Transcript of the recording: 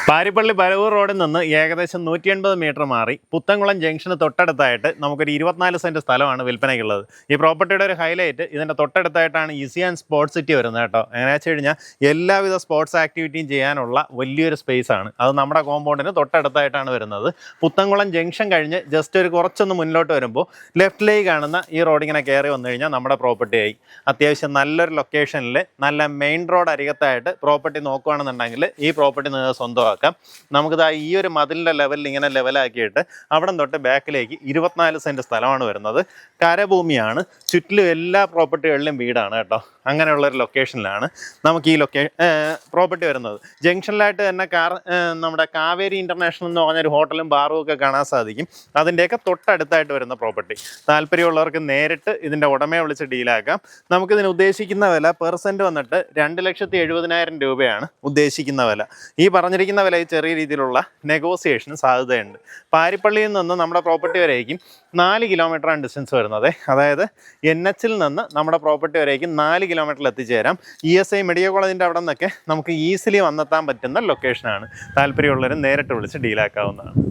പാരിപ്പള്ളി പരവൂർ റോഡിൽ നിന്ന് ഏകദേശം 180 മീറ്റർ മാറി പുത്തൻകുളം ജംഗ്ഷന് തൊട്ടടുത്തായിട്ട് നമുക്കൊരു 24 സെൻറ്റ് സ്ഥലമാണ് വിൽപ്പനയ്ക്കുള്ളത്. ഈ പ്രോപ്പർട്ടിയുടെ ഒരു ഹൈലൈറ്റ് ഇതിൻ്റെ തൊട്ടടുത്തായിട്ടാണ് ഈസി ആൻഡ് സ്പോർട്സ് സിറ്റി വരുന്നത് കേട്ടോ. എങ്ങനെയാണെന്ന് വെച്ച് കഴിഞ്ഞാൽ എല്ലാവിധ സ്പോർട്സ് ആക്ടിവിറ്റിയും ചെയ്യാനുള്ള വലിയൊരു സ്പേസ് ആണ്. അത് നമ്മുടെ കോമ്പൗണ്ടിന് തൊട്ടടുത്തായിട്ടാണ് വരുന്നത്. പുത്തൻകുളം ജംഗ്ഷൻ കഴിഞ്ഞ് ജസ്റ്റ് ഒരു കുറച്ചൊന്ന് മുന്നോട്ട് വരുമ്പോൾ ലെഫ്റ്റിലേക്ക് കാണുന്ന ഈ റോഡിങ്ങനെ കയറി വന്നു കഴിഞ്ഞാൽ നമ്മുടെ പ്രോപ്പർട്ടിയായി. അത്യാവശ്യം നല്ലൊരു ലൊക്കേഷനിൽ നല്ല മെയിൻ റോഡ് അരികത്തായിട്ട് പ്രോപ്പർട്ടി നോക്കുകയാണെന്നുണ്ടെങ്കിൽ ഈ പ്രോപ്പർട്ടി നിങ്ങൾക്ക് സ്വന്തമാക്കാം. നമുക്കിത് ഈ ഒരു മതിലിൻ്റെ ലെവലിൽ ഇങ്ങനെ ലെവലാക്കിയിട്ട് അവിടെ തൊട്ട് ബാക്കിലേക്ക് 24 സെൻറ്റ് സ്ഥലമാണ് വരുന്നത്. കരഭൂമിയാണ്, ചുറ്റിലും എല്ലാ പ്രോപ്പർട്ടികളിലും വീടാണ് കേട്ടോ. അങ്ങനെയുള്ളൊരു ലൊക്കേഷനിലാണ് നമുക്ക് ഈ പ്രോപ്പർട്ടി വരുന്നത്. ജംഗ്ഷനിലായിട്ട് തന്നെ നമ്മുടെ കാവേരി ഇൻ്റർനാഷണൽ എന്ന് പറഞ്ഞൊരു ഹോട്ടലും ബാറും ഒക്കെ കാണാൻ സാധിക്കും. അതിൻ്റെയൊക്കെ തൊട്ടടുത്തായിട്ട് വരുന്ന പ്രോപ്പർട്ടി. താല്പര്യമുള്ളവർക്ക് നേരിട്ട് ഇതിൻ്റെ ഉടമയെ വിളിച്ച് ഡീലാക്കാം. നമുക്കിതിന് ഉദ്ദേശിക്കുന്ന വില പെർസെൻറ്റ് വന്നിട്ട് 2,70,000 രൂപയാണ് ഉദ്ദേശിക്കുന്ന വില. ഈ പറഞ്ഞിരിക്കുന്ന വിലയിൽ ചെറിയ രീതിയിലുള്ള നെഗോസിയേഷന് സാധ്യതയുണ്ട്. പാരിപ്പള്ളിയിൽ നിന്ന് നമ്മുടെ പ്രോപ്പർട്ടി വരേക്കും 4 കിലോമീറ്ററാണ് ഡിസ്റ്റൻസ് വരുന്നത്. അതായത് NH നിന്ന് നമ്മുടെ പ്രോപ്പർട്ടി വരേക്കും 4 കിലോമീറ്ററിൽ എത്തിച്ചേരാം. ESI മെഡിക്കൽ കോളേജിൻ്റെ അവിടെ നിന്നൊക്കെ നമുക്ക് ഈസിലി വന്നെത്താൻ പറ്റുന്ന ലൊക്കേഷനാണ്. താല്പര്യമുള്ളവർ നേരിട്ട് വിളിച്ച് ഡീലാക്കാവുന്നതാണ്.